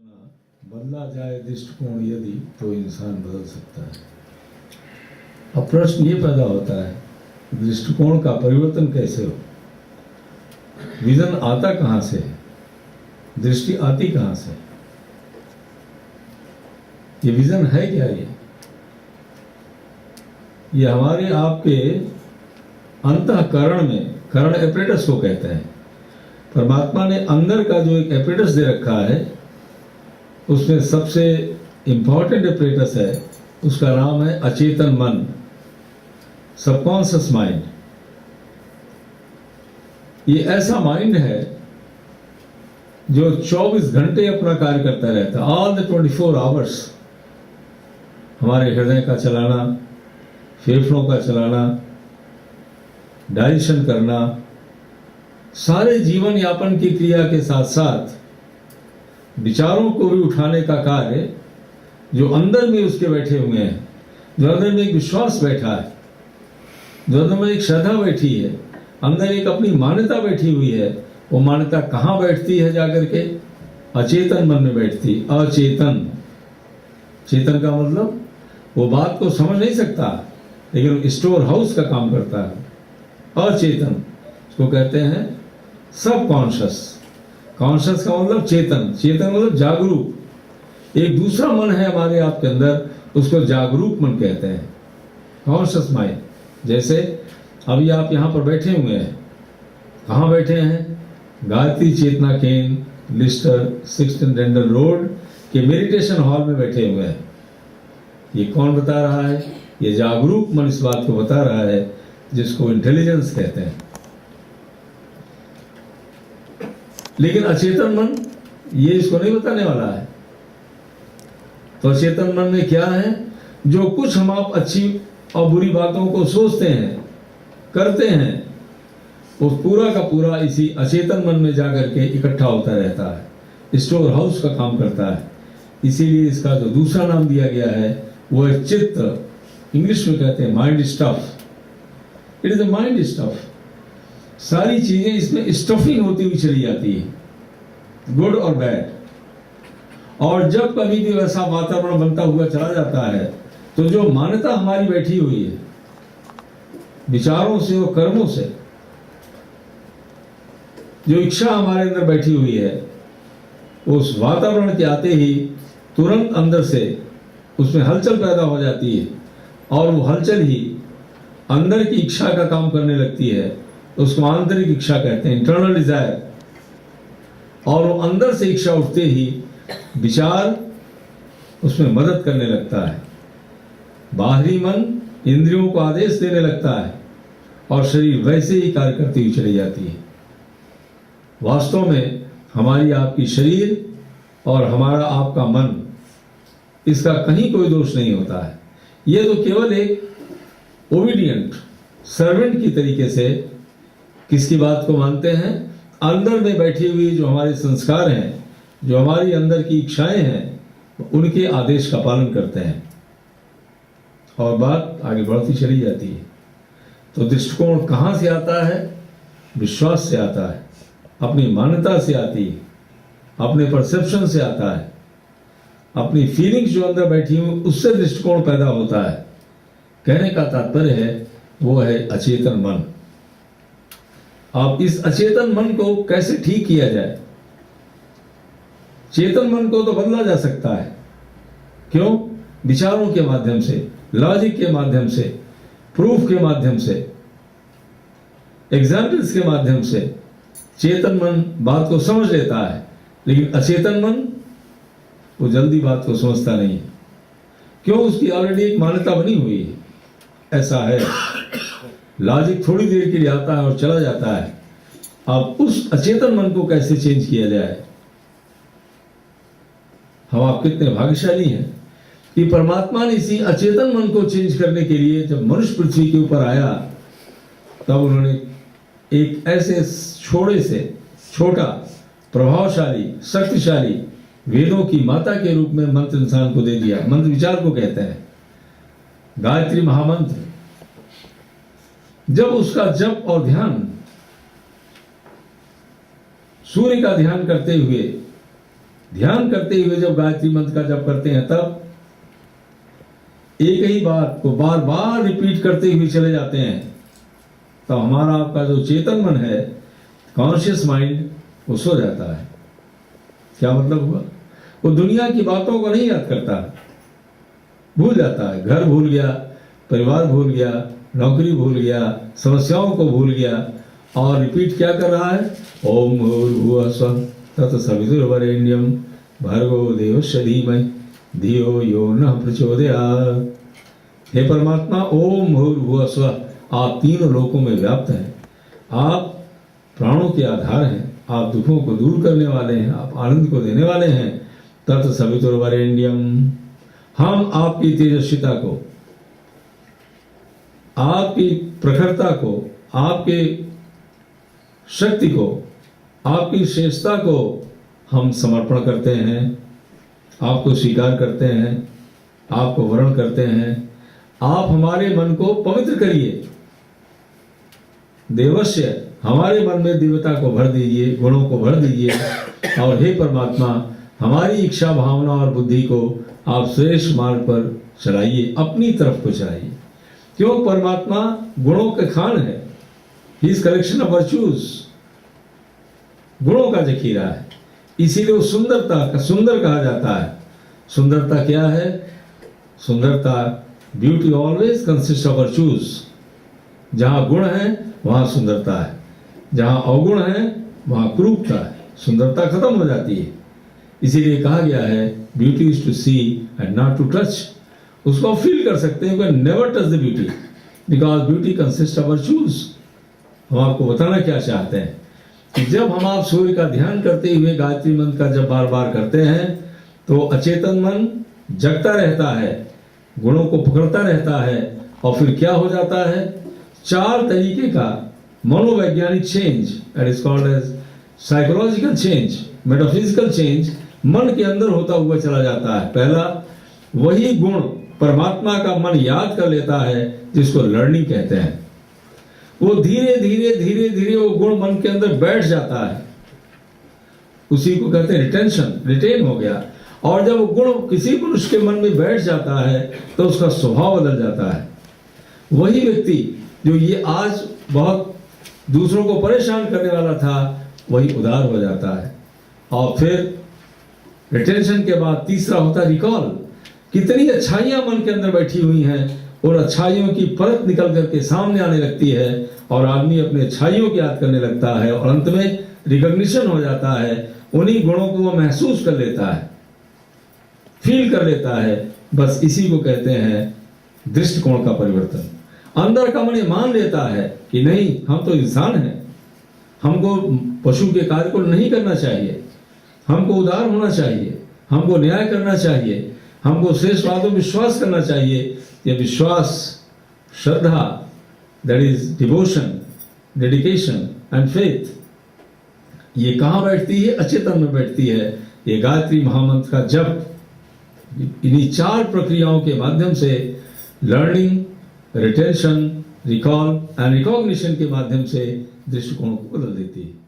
बदला जाए दृष्टिकोण यदि तो इंसान बदल सकता है। अब प्रश्न ये पैदा होता है दृष्टिकोण का परिवर्तन कैसे हो। विजन आता कहाँ से है, दृष्टि आती कहाँ से। ये विजन है क्या। ये हमारे आपके अंतःकरण में, करण एपरेटस को कहते हैं। परमात्मा ने अंदर का जो एक एपरेटस दे रखा है उसमें सबसे इंपॉर्टेंट एपरेटस है, उसका नाम है अचेतन मन, सबकॉन्शियस माइंड। ये ऐसा माइंड है जो 24 घंटे अपना कार्य करता रहता है। ऑल द 24 आवर्स हमारे हृदय का चलाना, फेफड़ों का चलाना, डाइजेशन करना, सारे जीवन यापन की क्रिया के साथ साथ विचारों को भी उठाने का कार्य जो अंदर में उसके बैठे हुए हैं, जो अंदर में एक विश्वास बैठा है, जो अंदर में एक श्रद्धा बैठी है, अंदर एक अपनी मान्यता बैठी हुई है। वो मान्यता कहाँ बैठती है जाकर के, अचेतन मन में बैठती। अचेतन, चेतन का मतलब वो बात को समझ नहीं सकता लेकिन स्टोर हाउस का काम करता है। अचेतन उसको कहते हैं सब कॉन्शियस। कॉन्शियस का मतलब चेतन, चेतन मतलब जागरूक। एक दूसरा मन है हमारे आपके अंदर, उसको जागरूक मन कहते हैं, कॉन्शियस माइंड। जैसे अभी आप यहाँ पर बैठे हुए हैं, कहाँ बैठे हैं, गायत्री चेतना केंद्र, लिस्टर 16 रेंडल रोड के मेडिटेशन हॉल में बैठे हुए हैं। ये कौन बता रहा है, ये जागरूक मन इस बात को बता रहा है जिसको इंटेलिजेंस कहते हैं। लेकिन अचेतन मन ये इसको नहीं बताने वाला है। तो अचेतन मन में क्या है, जो कुछ हम आप अच्छी और बुरी बातों को सोचते हैं, करते हैं, वो पूरा का पूरा इसी अचेतन मन में जाकर के इकट्ठा होता रहता है, स्टोर हाउस का काम करता है। इसीलिए इसका जो दूसरा नाम दिया गया है वो है चित्त। इंग्लिश में कहते हैं mind stuff. It is a mind stuff. सारी चीजें इसमें स्टफिंग होती हुई चली जाती है, गुड और बैड। और जब कभी भी वैसा वातावरण बनता हुआ चला जाता है तो जो मान्यता हमारी बैठी हुई है, विचारों से और कर्मों से, जो इच्छा हमारे अंदर बैठी हुई है, उस वातावरण के आते ही तुरंत अंदर से उसमें हलचल पैदा हो जाती है। और वो हलचल ही अंदर की इच्छा का काम करने लगती है, उसको आंतरिक इच्छा कहते हैं, इंटरनल डिजायर। और वो अंदर से इच्छा उठते ही विचार उसमें मदद करने लगता है। बाहरी मन इंद्रियों को आदेश देने लगता है और शरीर वैसे ही कार्य करती हुई चली जाती है। वास्तव में हमारी आपकी शरीर और हमारा आपका मन, इसका कहीं कोई दोष नहीं होता है। ये तो केवल एक ओबीडियंट सर्वेंट की तरीके से किसकी बात को मानते हैं, अंदर में बैठी हुई जो हमारे संस्कार हैं, जो हमारी अंदर की इच्छाएं हैं, उनके आदेश का पालन करते हैं और बात आगे बढ़ती चली जाती है। तो दृष्टिकोण कहाँ से आता है, विश्वास से आता है, अपनी मान्यता से आती है, अपने परसेप्शन से आता है, अपनी फीलिंग्स जो अंदर बैठी हुई उससे दृष्टिकोण पैदा होता है। कहने का तात्पर्य है वो है अचेतन मन। अब इस अचेतन मन को कैसे ठीक किया जाए। चेतन मन को तो बदला जा सकता है। क्यों? विचारों के माध्यम से, लॉजिक के माध्यम से, प्रूफ के माध्यम से, एग्जाम्पल्स के माध्यम से चेतन मन बात को समझ लेता है। लेकिन अचेतन मन वो जल्दी बात को समझता नहीं है। क्यों? उसकी ऑलरेडी एक मान्यता बनी हुई है, ऐसा है। लॉजिक थोड़ी देर के लिए आता है और चला जाता है। अब उस अचेतन मन को कैसे चेंज किया जाए। हम आप कितने भाग्यशाली हैं कि परमात्मा ने इसी अचेतन मन को चेंज करने के लिए जब मनुष्य पृथ्वी के ऊपर आया, तब उन्होंने एक ऐसे छोटा प्रभावशाली शक्तिशाली वेदों की माता के रूप में मंत्र इंसान को दे दिया। मंत्र विचार को कहते हैं, गायत्री महामंत्र। जब उसका जप और ध्यान, सूर्य का ध्यान करते हुए ध्यान करते हुए जब गायत्री मंत्र का जप करते हैं तब एक ही बात को बार बार रिपीट करते हुए चले जाते हैं, तो हमारा आपका जो चेतन मन है, कॉन्शियस माइंड, वो सो जाता है। क्या मतलब हुआ? वो दुनिया की बातों को नहीं याद करता, भूल जाता है। घर भूल गया, परिवार भूल गया, नौकरी भूल गया, समस्याओं को भूल गया, और रिपीट क्या कर रहा है? ओम भूर्भुवः स्वः तत्सवितुर्वरेण्यं भर्गो देवस्य धीमहि धियो यो नः प्रचोदयात्। हे परमात्मा, ओम भूर्भुवः स्वः, आप तीनों लोकों में व्याप्त हैं, आप प्राणों के आधार हैं, आप दुखों को दूर करने वाले हैं, आप आनंद को देने वाले हैं। तत्सवितुर्वरेण्यम, हम आपकी तेजस्विता को, आपकी प्रखरता को, आपके शक्ति को, आपकी श्रेष्ठता को हम समर्पण करते हैं, आपको स्वीकार करते हैं, आपको वरण करते हैं। आप हमारे मन को पवित्र करिए। देवस्य, हमारे मन में दिव्यता को भर दीजिए, गुणों को भर दीजिए। और हे परमात्मा, हमारी इच्छा, भावना और बुद्धि को आप श्रेष्ठ मार्ग पर चलाइए, अपनी तरफ को चलाइए। क्यों? परमात्मा गुणों के खान है, he is collection of virtues, गुणों का जखीरा है। इसीलिए वो सुंदरता का सुंदर कहा जाता है। सुंदरता क्या है? सुंदरता, beauty always consist of virtues. जहां गुण है वहां सुंदरता है, जहां अवगुण है वहां क्रूरता है, सुंदरता खत्म हो जाती है। इसीलिए कहा गया है beauty is to see and not to touch. उसको आप फील कर सकते हैं, never touch the beauty because beauty consist of virtues. हम आपको बताना क्या चाहते हैं कि जब हम आप सूर्य का ध्यान करते हुए गायत्री मंत्र का जब बार बार करते हैं तो अचेतन मन जगता रहता है, गुणों को पकड़ता रहता है, और फिर क्या हो जाता है? 4 तरीके का मनोवैज्ञानिक change, that is called as psychological change, metaphysical change मन के अंदर होता हुआ चला जाता है। पहला, वही गुण परमात्मा का मन याद कर लेता है, जिसको लर्निंग कहते हैं। वो धीरे धीरे धीरे धीरे वो गुण मन के अंदर बैठ जाता है, उसी को कहते हैं रिटेंशन, रिटेन हो गया। और जब वो गुण किसी पुरुष के मन में बैठ जाता है तो उसका स्वभाव बदल जाता है। वही व्यक्ति जो ये आज बहुत दूसरों को परेशान करने वाला था, वही उदार हो जाता है। और फिर रिटेंशन के बाद तीसरा होता है रिकॉल। कितनी अच्छाइयां मन के अंदर बैठी हुई हैं, और अच्छाइयों की परत निकल करके सामने आने लगती है, और आदमी अपने अच्छाइयों को याद करने लगता है, और अंत में रिकॉग्निशन हो जाता है। उन्हीं गुणों को वो महसूस कर लेता है, फील कर लेता है। बस इसी को कहते हैं दृष्टिकोण का परिवर्तन। अंदर का मन ये मान लेता है कि नहीं, हम तो इंसान हैं, हमको पशु के कार्य को नहीं करना चाहिए, हमको उदार होना चाहिए, हमको न्याय करना चाहिए, हमको श्रेष्ठ बातों में विश्वास करना चाहिए। ये विश्वास, श्रद्धा, that is devotion, dedication and faith, ये कहाँ बैठती है? अचेतन में बैठती है। ये गायत्री महामंत्र का जप इन्हीं 4 प्रक्रियाओं के माध्यम से, learning, retention, recall and recognition के माध्यम से दृष्टिकोण को बदल देती है।